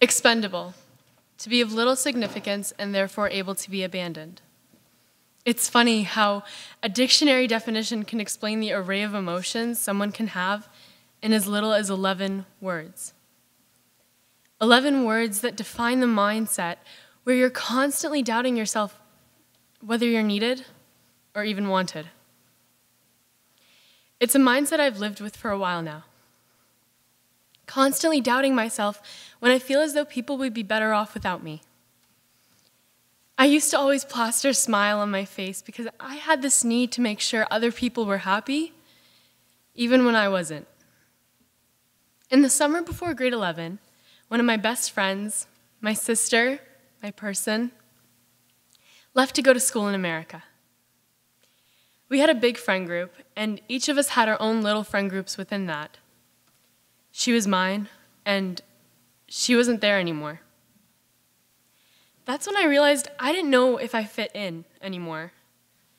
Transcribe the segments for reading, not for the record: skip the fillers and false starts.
Expendable, to be of little significance and therefore able to be abandoned. It's funny how a dictionary definition can explain the array of emotions someone can have in as little as 11 words. 11 words that define the mindset where you're constantly doubting yourself whether you're needed or even wanted. It's a mindset I've lived with for a while now. Constantly doubting myself when I feel as though people would be better off without me. I used to always plaster a smile on my face because I had this need to make sure other people were happy, even when I wasn't. In the summer before grade 11, one of my best friends, my sister, my person, left to go to school in America. We had a big friend group, and each of us had our own little friend groups within that. She was mine, and she wasn't there anymore. That's when I realized I didn't know if I fit in anymore.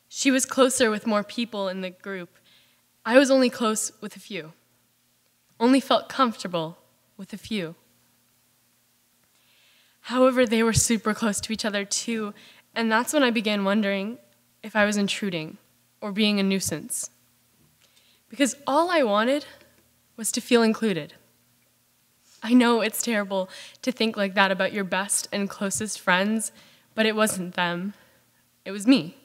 She was closer with more people in the group. I was only close with a few. Only felt comfortable with a few. However, they were super close to each other too, and that's when I began wondering if I was intruding or being a nuisance. Because all I wanted was to feel included. I know it's terrible to think like that about your best and closest friends, but it wasn't them. It was me.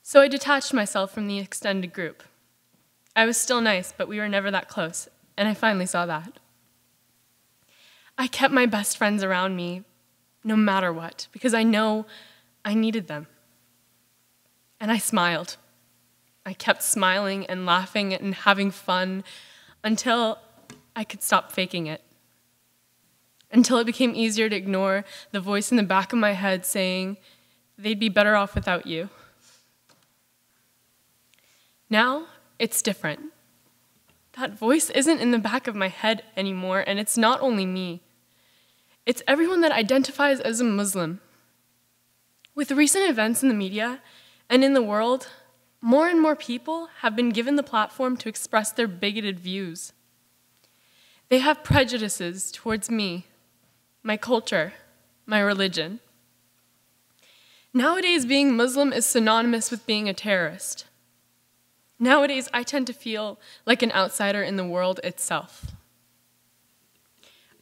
So I detached myself from the extended group. I was still nice, but we were never that close, and I finally saw that. I kept my best friends around me no matter what, because I know I needed them. And I smiled. I kept smiling and laughing and having fun until I could stop faking it. Until it became easier to ignore the voice in the back of my head saying, they'd be better off without you. Now, it's different. That voice isn't in the back of my head anymore, and it's not only me. It's everyone that identifies as a Muslim. With recent events in the media and in the world, more and more people have been given the platform to express their bigoted views. They have prejudices towards me, my culture, my religion. Nowadays, being Muslim is synonymous with being a terrorist. Nowadays, I tend to feel like an outsider in the world itself.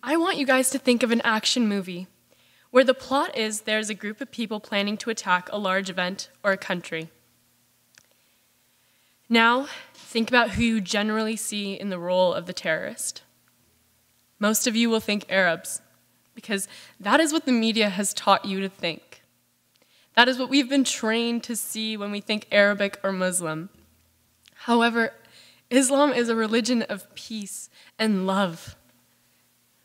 I want you guys to think of an action movie where the plot is there's a group of people planning to attack a large event or a country. Now, think about who you generally see in the role of the terrorist. Most of you will think Arabs, because that is what the media has taught you to think. That is what we've been trained to see when we think Arabic or Muslim. However, Islam is a religion of peace and love.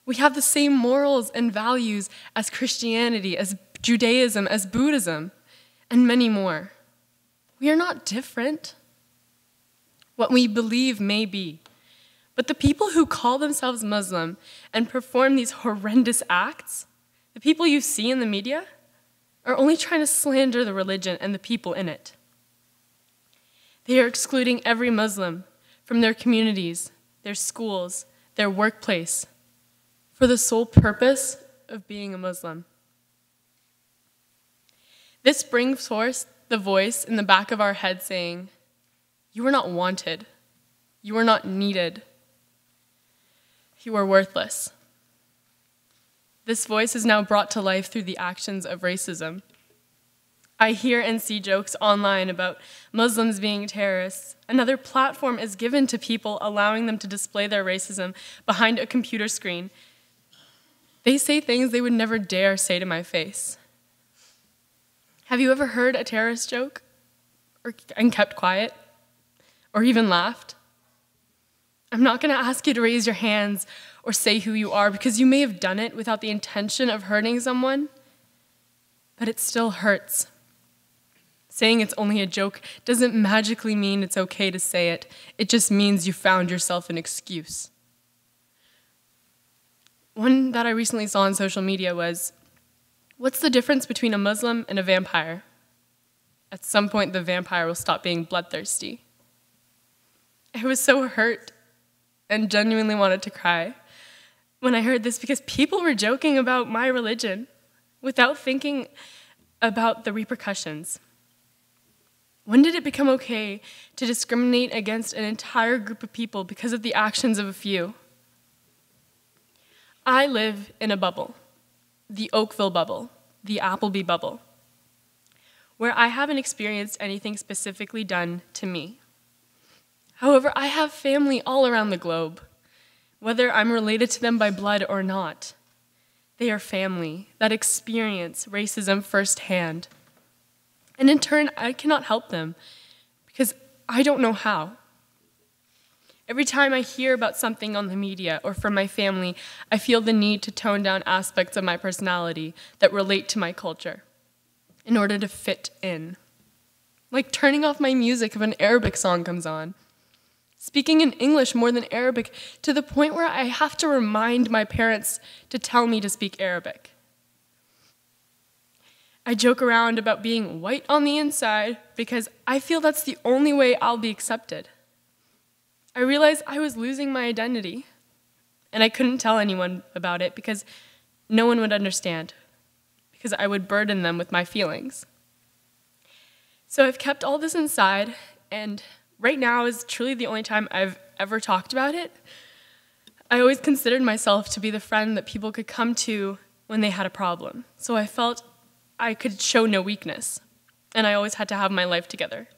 We have the same morals and values as Christianity, as Judaism, as Buddhism, and many more. We are not different. What we believe may be. But the people who call themselves Muslim and perform these horrendous acts, the people you see in the media, are only trying to slander the religion and the people in it. They are excluding every Muslim from their communities, their schools, their workplace, for the sole purpose of being a Muslim. This brings forth the voice in the back of our head saying, you are not wanted, you are not needed, you are worthless. This voice is now brought to life through the actions of racism. I hear and see jokes online about Muslims being terrorists. Another platform is given to people, allowing them to display their racism behind a computer screen. They say things they would never dare say to my face. Have you ever heard a terrorist joke and kept quiet or even laughed? I'm not going to ask you to raise your hands or say who you are because you may have done it without the intention of hurting someone, but it still hurts. Saying it's only a joke doesn't magically mean it's okay to say it. It just means you found yourself an excuse. One that I recently saw on social media was, what's the difference between a Muslim and a vampire? At some point, the vampire will stop being bloodthirsty. I was so hurt and genuinely wanted to cry. when I heard this because people were joking about my religion without thinking about the repercussions. When did it become okay to discriminate against an entire group of people because of the actions of a few? I live in a bubble, the Oakville bubble, the Appleby bubble, where I haven't experienced anything specifically done to me. However, I have family all around the globe, whether I'm related to them by blood or not. They are family that experience racism firsthand. And in turn, I cannot help them because I don't know how. Every time I hear about something on the media or from my family, I feel the need to tone down aspects of my personality that relate to my culture in order to fit in. Like turning off my music if an Arabic song comes on. Speaking in English more than Arabic to the point where I have to remind my parents to tell me to speak Arabic. I joke around about being white on the inside because I feel that's the only way I'll be accepted. I realized I was losing my identity, and I couldn't tell anyone about it because no one would understand, because I would burden them with my feelings. So I've kept all this inside, and right now is truly the only time I've ever talked about it. I always considered myself to be the friend that people could come to when they had a problem, so I felt I could show no weakness, and I always had to have my life together.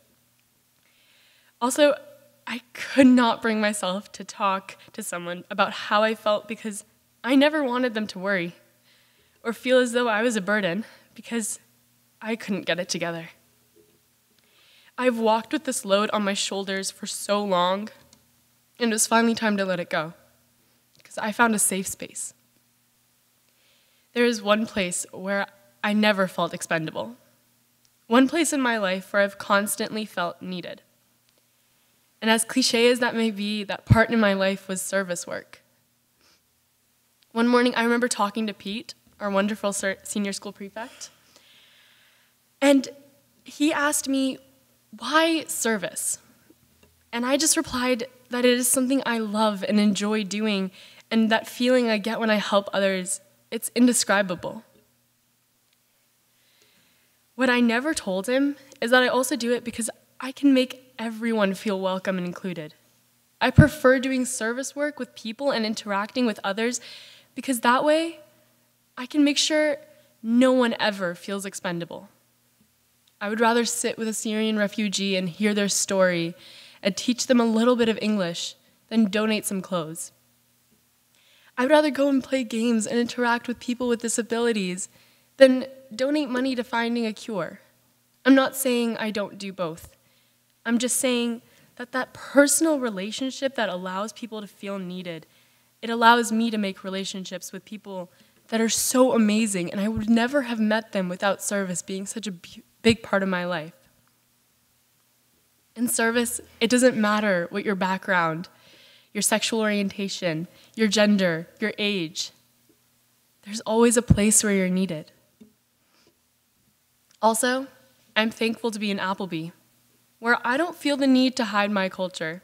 Also, I could not bring myself to talk to someone about how I felt because I never wanted them to worry or feel as though I was a burden because I couldn't get it together. I've walked with this load on my shoulders for so long, and it was finally time to let it go because I found a safe space. There is one place where I never felt expendable. One place in my life where I've constantly felt needed. And as cliche as that may be, that part in my life was service work. One morning, I remember talking to Pete, our wonderful senior school prefect, and he asked me, why service? And I just replied that it is something I love and enjoy doing, and that feeling I get when I help others, it's indescribable. What I never told him is that I also do it because I can make everyone feel welcome and included. I prefer doing service work with people and interacting with others because that way I can make sure no one ever feels expendable. I would rather sit with a Syrian refugee and hear their story and teach them a little bit of English than donate some clothes. I'd rather go and play games and interact with people with disabilities than donate money to finding a cure. I'm not saying I don't do both. I'm just saying that personal relationship that allows people to feel needed, it allows me to make relationships with people that are so amazing, and I would never have met them without service being such a big part of my life. In service, it doesn't matter what your background, your sexual orientation, your gender, your age. There's always a place where you're needed. Also, I'm thankful to be in Appleby, where I don't feel the need to hide my culture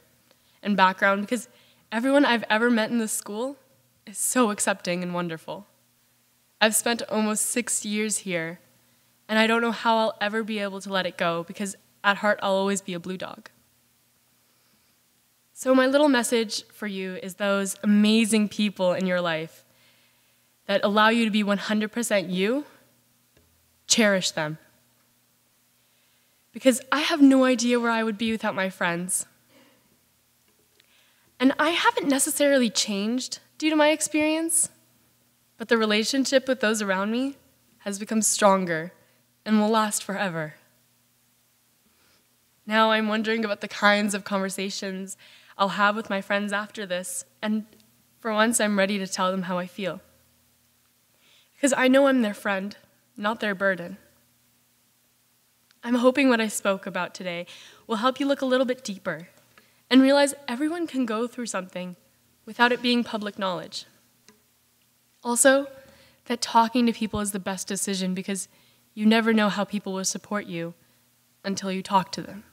and background because everyone I've ever met in this school is so accepting and wonderful. I've spent almost 6 years here, and I don't know how I'll ever be able to let it go because at heart I'll always be a blue dog. So my little message for you is those amazing people in your life that allow you to be 100% you, cherish them. Because I have no idea where I would be without my friends. And I haven't necessarily changed due to my experience, but the relationship with those around me has become stronger and will last forever. Now I'm wondering about the kinds of conversations I'll have with my friends after this, and for once I'm ready to tell them how I feel. Because I know I'm their friend, not their burden. I'm hoping what I spoke about today will help you look a little bit deeper and realize everyone can go through something without it being public knowledge. Also, that talking to people is the best decision because you never know how people will support you until you talk to them.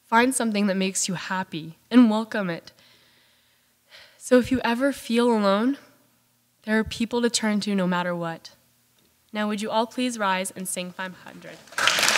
Find something that makes you happy and welcome it. So if you ever feel alone, There are people to turn to no matter what. Now would you all please rise and sing 500?